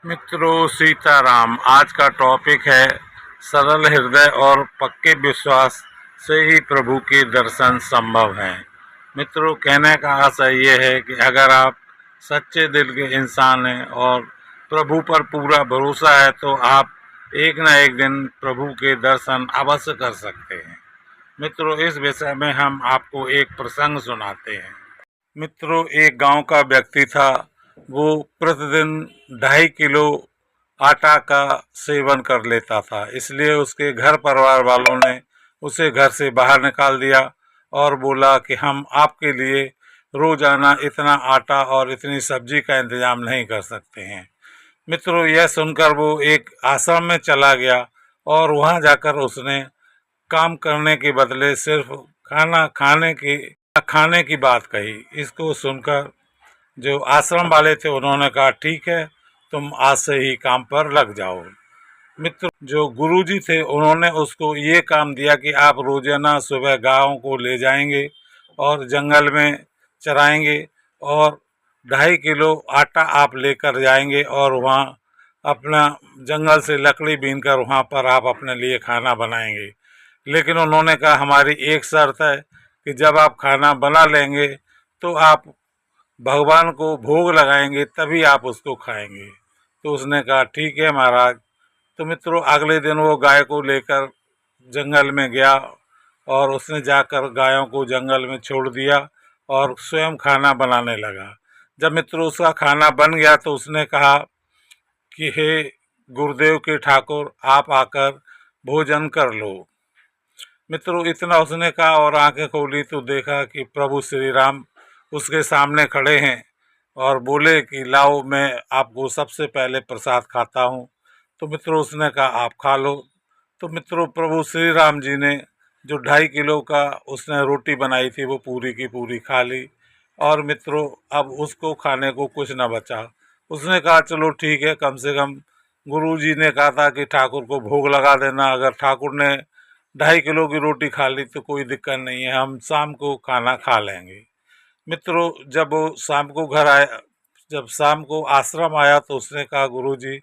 मित्रों, सीताराम। आज का टॉपिक है सरल हृदय और पक्के विश्वास से ही प्रभु के दर्शन संभव हैं। मित्रों, कहने का आशय ये है कि अगर आप सच्चे दिल के इंसान हैं और प्रभु पर पूरा भरोसा है तो आप एक न एक दिन प्रभु के दर्शन अवश्य कर सकते हैं। मित्रों, इस विषय में हम आपको एक प्रसंग सुनाते हैं। मित्रों, एक गांव का व्यक्ति था। वो प्रतिदिन 2.5 किलो आटा का सेवन कर लेता था, इसलिए उसके घर परिवार वालों ने उसे घर से बाहर निकाल दिया और बोला कि हम आपके लिए रोजाना इतना आटा और इतनी सब्जी का इंतजाम नहीं कर सकते हैं। मित्रों, यह सुनकर वो एक आश्रम में चला गया और वहां जाकर उसने काम करने के बदले सिर्फ खाने की बात कही। इसको सुनकर जो आश्रम वाले थे उन्होंने कहा, ठीक है, तुम आज से ही काम पर लग जाओ। मित्र, जो गुरुजी थे उन्होंने उसको ये काम दिया कि आप रोजाना सुबह गायों को ले जाएंगे और जंगल में चराएंगे और 2.5 किलो आटा आप लेकर जाएंगे और वहाँ अपना जंगल से लकड़ी बीनकर वहाँ पर आप अपने लिए खाना बनाएंगे। लेकिन उन्होंने कहा, हमारी एक शर्त है कि जब आप खाना बना लेंगे तो आप भगवान को भोग लगाएंगे, तभी आप उसको खाएंगे। तो उसने कहा, ठीक है महाराज। तो मित्रों, अगले दिन वो गाय को लेकर जंगल में गया और उसने जाकर गायों को जंगल में छोड़ दिया और स्वयं खाना बनाने लगा। जब मित्रों उसका खाना बन गया तो उसने कहा कि हे गुरुदेव के ठाकुर, आप आकर भोजन कर लो। मित्रों, इतना उसने कहा और आंखें खोली तो देखा कि प्रभु श्री राम उसके सामने खड़े हैं और बोले कि लाओ, मैं आपको सबसे पहले प्रसाद खाता हूँ। तो मित्रों उसने कहा, आप खा लो। तो मित्रों, प्रभु श्री राम जी ने जो 2.5 किलो का उसने रोटी बनाई थी वो पूरी की पूरी खा ली और मित्रों अब उसको खाने को कुछ न बचा। उसने कहा, चलो ठीक है, कम से कम गुरु जी ने कहा था कि ठाकुर को भोग लगा देना। अगर ठाकुर ने 2.5 किलो की रोटी खा ली तो कोई दिक्कत नहीं है, हम शाम को खाना खा लेंगे। मित्रों, जब वो शाम को घर आया, जब शाम को आश्रम आया तो उसने कहा, गुरुजी,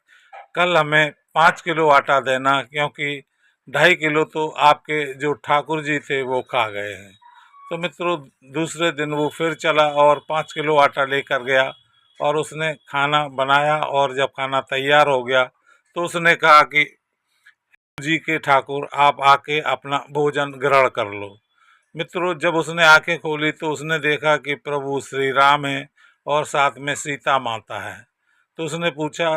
कल हमें 5 किलो आटा देना, क्योंकि 2.5 किलो तो आपके जो ठाकुर जी थे वो खा गए हैं। तो मित्रों, दूसरे दिन वो फिर चला और 5 किलो आटा लेकर गया और उसने खाना बनाया और जब खाना तैयार हो गया तो उसने कहा कि जी के ठाकुर, आप आके अपना भोजन ग्रहण कर लो। मित्रों, जब उसने आंखें खोली तो उसने देखा कि प्रभु श्री राम है और साथ में सीता माता है। तो उसने पूछा,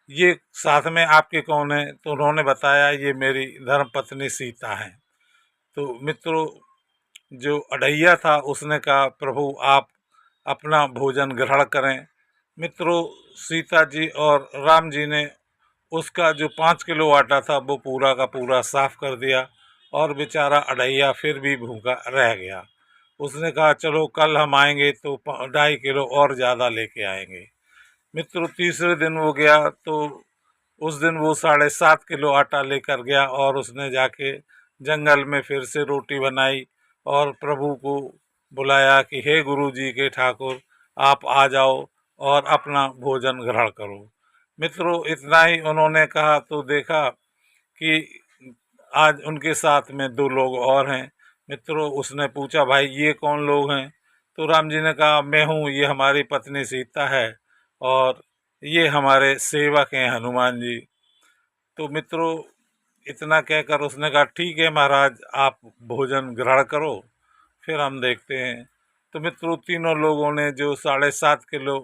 ये साथ में आपके कौन है? तो उन्होंने बताया, ये मेरी धर्मपत्नी सीता है। तो मित्रों, जो अढ़ैया था उसने कहा, प्रभु आप अपना भोजन ग्रहण करें। मित्रों, सीता जी और राम जी ने उसका जो 5 किलो आटा था वो पूरा का पूरा साफ कर दिया और बेचारा अढ़ैया फिर भी भूखा रह गया। उसने कहा, चलो कल हम आएंगे तो 2.5 किलो और ज़्यादा लेके आएंगे। मित्रों, तीसरे दिन वो गया तो उस दिन वो 7.5 किलो आटा लेकर गया और उसने जाके जंगल में फिर से रोटी बनाई और प्रभु को बुलाया कि हे गुरु जी के ठाकुर, आप आ जाओ और अपना भोजन ग्रहण करो। मित्रों, इतना ही उन्होंने कहा तो देखा कि आज उनके साथ में 2 लोग और हैं। मित्रों, उसने पूछा, भाई ये कौन लोग हैं? तो राम जी ने कहा, मैं हूँ, ये हमारी पत्नी सीता है और ये हमारे सेवक हैं हनुमान जी। तो मित्रों, इतना कहकर उसने कहा, ठीक है महाराज, आप भोजन ग्रहण करो, फिर हम देखते हैं। तो मित्रों, तीनों लोगों ने जो 7.5 किलो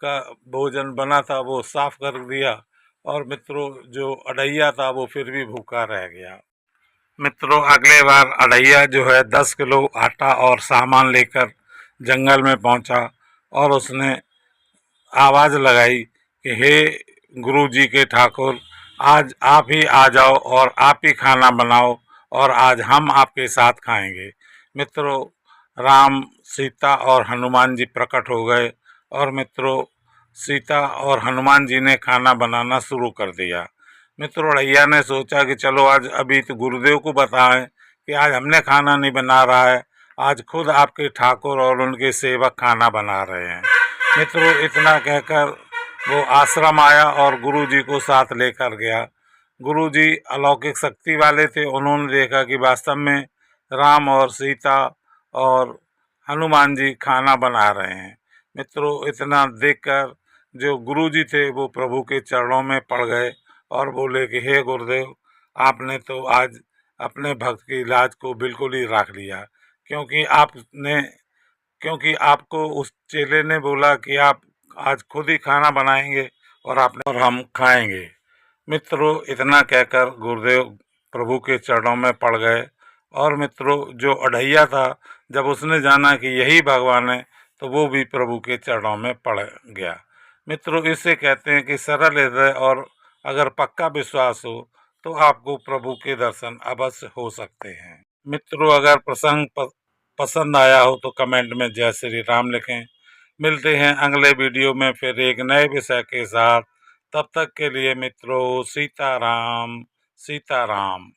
का भोजन बना था वो साफ कर दिया और मित्रों जो अढ़ैया था वो फिर भी भूखा रह गया। मित्रों, अगले बार अढ़ैया जो है 10 किलो आटा और सामान लेकर जंगल में पहुंचा और उसने आवाज़ लगाई कि हे गुरु जी के ठाकुर, आज आप ही आ जाओ और आप ही खाना बनाओ और आज हम आपके साथ खाएंगे। मित्रों, राम, सीता और हनुमान जी प्रकट हो गए और मित्रों सीता और हनुमान जी ने खाना बनाना शुरू कर दिया। मित्रों, अढ़ैया ने सोचा कि चलो आज अभी तो गुरुदेव को बताएं कि आज हमने खाना नहीं बना रहा है, आज खुद आपके ठाकुर और उनके सेवक खाना बना रहे हैं। मित्रों, इतना कहकर वो आश्रम आया और गुरुजी को साथ लेकर गया। गुरुजी अलौकिक शक्ति वाले थे। उन्होंने देखा कि वास्तव में राम और सीता और हनुमान जी खाना बना रहे हैं। मित्रों, इतना देखकर जो गुरुजी थे वो प्रभु के चरणों में पड़ गए और बोले कि हे गुरुदेव, आपने तो आज अपने भक्त की लाज को बिल्कुल ही राख लिया, क्योंकि आपको उस चेले ने बोला कि आप आज खुद ही खाना बनाएंगे और हम खाएंगे। मित्रों, इतना कहकर गुरुदेव प्रभु के चरणों में पड़ गए। और मित्रों, जो अढ़ैया था, जब उसने जाना कि यही भगवान है तो वो भी प्रभु के चरणों में पड़ गया। मित्रों, इसे कहते हैं कि सरल हृदय और अगर पक्का विश्वास हो तो आपको प्रभु के दर्शन अवश्य हो सकते हैं। मित्रों, अगर प्रसंग पसंद आया हो तो कमेंट में जय श्री राम लिखें। मिलते हैं अगले वीडियो में फिर एक नए विषय के साथ। तब तक के लिए मित्रों, सीताराम सीताराम।